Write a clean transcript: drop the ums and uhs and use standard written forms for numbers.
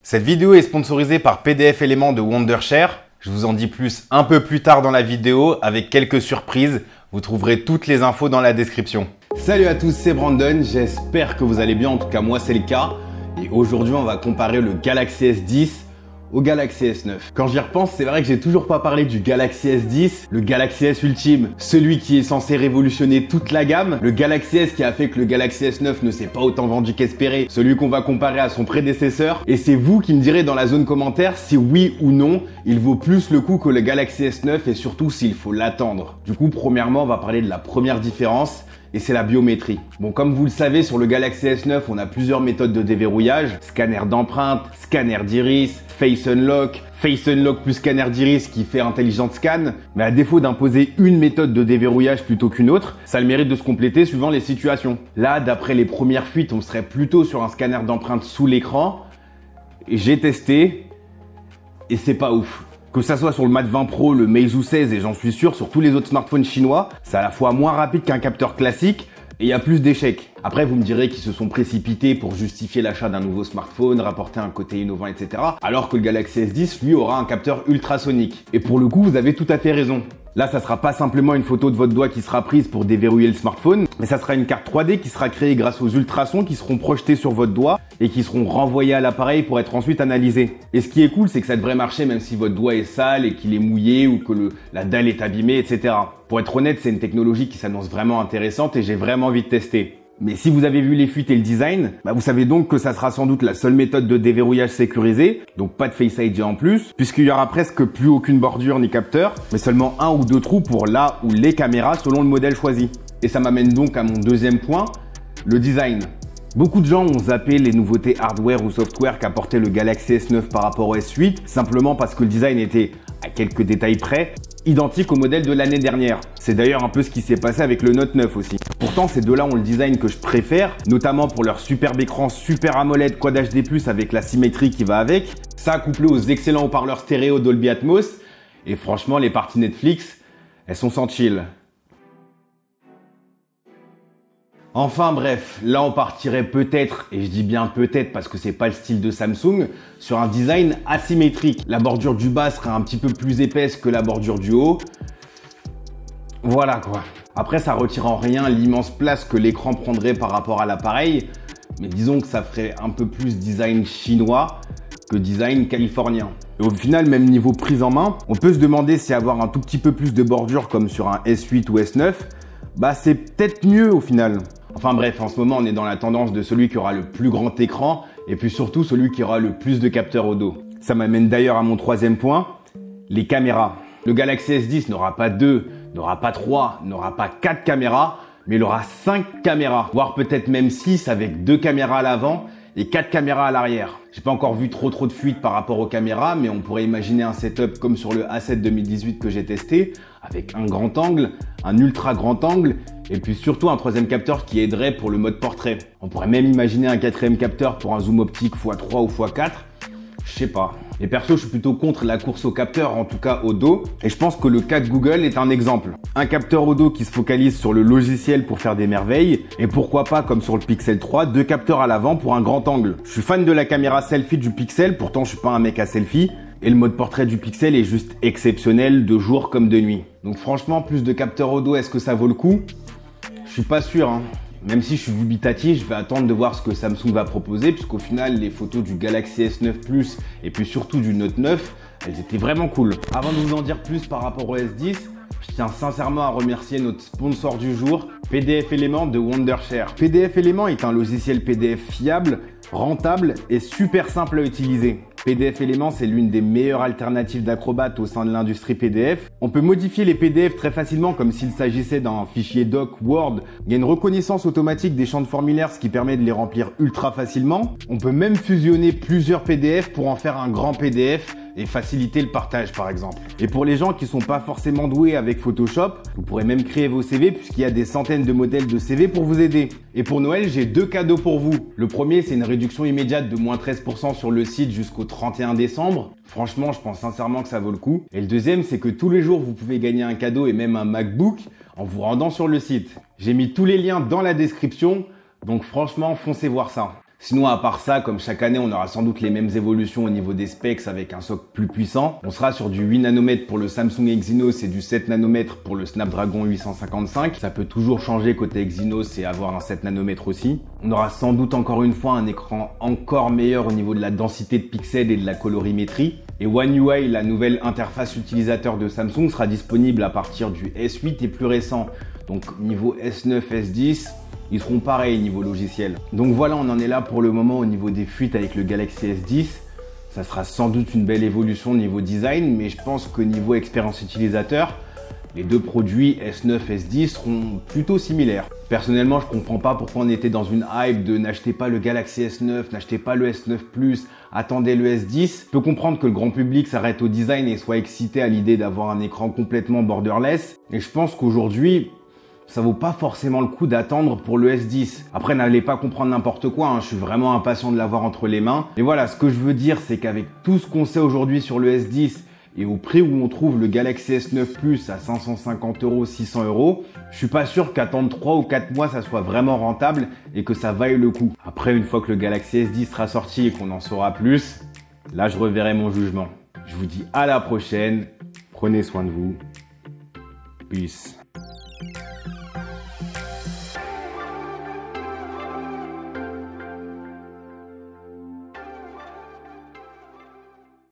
Cette vidéo est sponsorisée par PDF Element de Wondershare. Je vous en dis plus un peu plus tard dans la vidéo avec quelques surprises. Vous trouverez toutes les infos dans la description. Salut à tous, c'est Brandon. J'espère que vous allez bien. En tout cas, moi, c'est le cas. Et aujourd'hui, on va comparer le Galaxy S10 au Galaxy S9. Quand j'y repense, c'est vrai que j'ai toujours pas parlé du Galaxy S10, le Galaxy S Ultime, celui qui est censé révolutionner toute la gamme, le Galaxy S qui a fait que le Galaxy S9 ne s'est pas autant vendu qu'espéré, celui qu'on va comparer à son prédécesseur. Et c'est vous qui me direz dans la zone commentaire si oui ou non, il vaut plus le coup que le Galaxy S9 et surtout s'il faut l'attendre. Du coup, premièrement, on va parler de la première différence. Et c'est la biométrie. Bon, comme vous le savez, sur le Galaxy S9, on a plusieurs méthodes de déverrouillage. Scanner d'empreinte, scanner d'iris, Face Unlock plus scanner d'iris qui fait Intelligent Scan. Mais à défaut d'imposer une méthode de déverrouillage plutôt qu'une autre, ça a le mérite de se compléter suivant les situations. Là, d'après les premières fuites, on serait plutôt sur un scanner d'empreinte sous l'écran. Et j'ai testé et c'est pas ouf. Que ça soit sur le Mate 20 Pro, le Meizu 16 et j'en suis sûr sur tous les autres smartphones chinois, c'est à la fois moins rapide qu'un capteur classique et il y a plus d'échecs. Après, vous me direz qu'ils se sont précipités pour justifier l'achat d'un nouveau smartphone, rapporter un côté innovant, etc. Alors que le Galaxy S10, lui, aura un capteur ultrasonique. Et pour le coup, vous avez tout à fait raison. Là, ça sera pas simplement une photo de votre doigt qui sera prise pour déverrouiller le smartphone, mais ça sera une carte 3D qui sera créée grâce aux ultrasons qui seront projetés sur votre doigt et qui seront renvoyés à l'appareil pour être ensuite analysés. Et ce qui est cool, c'est que ça devrait marcher même si votre doigt est sale et qu'il est mouillé ou que la dalle est abîmée, etc. Pour être honnête, c'est une technologie qui s'annonce vraiment intéressante et j'ai vraiment envie de tester. Mais si vous avez vu les fuites et le design, vous savez donc que ça sera sans doute la seule méthode de déverrouillage sécurisée, donc pas de Face ID en plus, puisqu'il y aura presque plus aucune bordure ni capteur, mais seulement un ou deux trous pour la ou les caméras selon le modèle choisi. Et ça m'amène donc à mon deuxième point, le design. Beaucoup de gens ont zappé les nouveautés hardware ou software qu'apportait le Galaxy S9 par rapport au S8, simplement parce que le design était, à quelques détails près, identique au modèle de l'année dernière. C'est d'ailleurs un peu ce qui s'est passé avec le Note 9 aussi. Pourtant, ces deux-là ont le design que je préfère, notamment pour leur superbe écran Super AMOLED Quad HD+, avec la symétrie qui va avec. Ça couplé aux excellents haut-parleurs stéréo Dolby Atmos. Et franchement, les parties Netflix, elles sont sans chill. Enfin bref, là on partirait peut-être, et je dis bien peut-être parce que c'est pas le style de Samsung, sur un design asymétrique. La bordure du bas serait un petit peu plus épaisse que la bordure du haut. Voilà quoi. Après ça retire en rien l'immense place que l'écran prendrait par rapport à l'appareil, mais disons que ça ferait un peu plus design chinois que design californien. Et au final, même niveau prise en main, on peut se demander si avoir un tout petit peu plus de bordure comme sur un S8 ou S9, c'est peut-être mieux au final. Enfin bref, en ce moment, on est dans la tendance de celui qui aura le plus grand écran et puis surtout celui qui aura le plus de capteurs au dos. Ça m'amène d'ailleurs à mon troisième point, les caméras. Le Galaxy S10 n'aura pas 2, n'aura pas 3, n'aura pas 4 caméras, mais il aura 5 caméras, voire peut-être même 6 avec 2 caméras à l'avant et 4 caméras à l'arrière. J'ai pas encore vu trop de fuites par rapport aux caméras, mais on pourrait imaginer un setup comme sur le A7 2018 que j'ai testé, avec un grand angle, un ultra grand angle, et puis surtout un troisième capteur qui aiderait pour le mode portrait. On pourrait même imaginer un quatrième capteur pour un zoom optique x3 ou x4, je sais pas. Et perso, je suis plutôt contre la course au capteur, en tout cas au dos, et je pense que le cas de Google est un exemple. Un capteur au dos qui se focalise sur le logiciel pour faire des merveilles, et pourquoi pas, comme sur le Pixel 3, 2 capteurs à l'avant pour un grand angle. Je suis fan de la caméra selfie du Pixel, pourtant je suis pas un mec à selfie, et le mode portrait du Pixel est juste exceptionnel de jour comme de nuit. Donc franchement, plus de capteurs au dos, est-ce que ça vaut le coup? Je suis pas sûr, hein. Même si je suis dubitatif, je vais attendre de voir ce que Samsung va proposer, puisqu'au final, les photos du Galaxy S9 Plus et puis surtout du Note 9, elles étaient vraiment cool. Avant de vous en dire plus par rapport au S10, je tiens sincèrement à remercier notre sponsor du jour, PDF Element de Wondershare. PDF Element est un logiciel PDF fiable, rentable et super simple à utiliser. PDF Element, c'est l'une des meilleures alternatives d'Acrobat au sein de l'industrie PDF. On peut modifier les PDF très facilement comme s'il s'agissait d'un fichier doc Word. Il y a une reconnaissance automatique des champs de formulaire, ce qui permet de les remplir ultra facilement. On peut même fusionner plusieurs PDF pour en faire un grand PDF et faciliter le partage par exemple. Et pour les gens qui sont pas forcément doués avec Photoshop, vous pourrez même créer vos CV puisqu'il y a des centaines de modèles de CV pour vous aider. Et pour Noël, j'ai 2 cadeaux pour vous. Le premier, c'est une réduction immédiate de moins 13% sur le site jusqu'au 31 décembre. Franchement, je pense sincèrement que ça vaut le coup. Et le deuxième, c'est que tous les jours, vous pouvez gagner un cadeau et même un MacBook en vous rendant sur le site. J'ai mis tous les liens dans la description, donc franchement, foncez voir ça. Sinon, à part ça, comme chaque année, on aura sans doute les mêmes évolutions au niveau des specs avec un socle plus puissant. On sera sur du 8 nanomètres pour le Samsung Exynos et du 7 nanomètres pour le Snapdragon 855. Ça peut toujours changer côté Exynos et avoir un 7 nanomètres aussi. On aura sans doute encore une fois un écran encore meilleur au niveau de la densité de pixels et de la colorimétrie. Et One UI, la nouvelle interface utilisateur de Samsung, sera disponible à partir du S8 et plus récent. Donc niveau S9, S10, ils seront pareils niveau logiciel. Donc voilà, on en est là pour le moment au niveau des fuites avec le Galaxy S10. Ça sera sans doute une belle évolution au niveau design, mais je pense qu'au niveau expérience utilisateur, les deux produits S9, S10 seront plutôt similaires. Personnellement, je comprends pas pourquoi on était dans une hype de n'achetez pas le Galaxy S9, n'achetez pas le S9 Plus, attendez le S10. Je peux comprendre que le grand public s'arrête au design et soit excité à l'idée d'avoir un écran complètement borderless. Et je pense qu'aujourd'hui, ça vaut pas forcément le coup d'attendre pour le S10. Après, n'allez pas comprendre n'importe quoi, hein. Je suis vraiment impatient de l'avoir entre les mains. Et voilà, ce que je veux dire, c'est qu'avec tout ce qu'on sait aujourd'hui sur le S10 et au prix où on trouve le Galaxy S9 Plus à 550 €, 600 €, je suis pas sûr qu'attendre 3 ou 4 mois, ça soit vraiment rentable et que ça vaille le coup. Après, une fois que le Galaxy S10 sera sorti et qu'on en saura plus, là, je reverrai mon jugement. Je vous dis à la prochaine. Prenez soin de vous. Peace.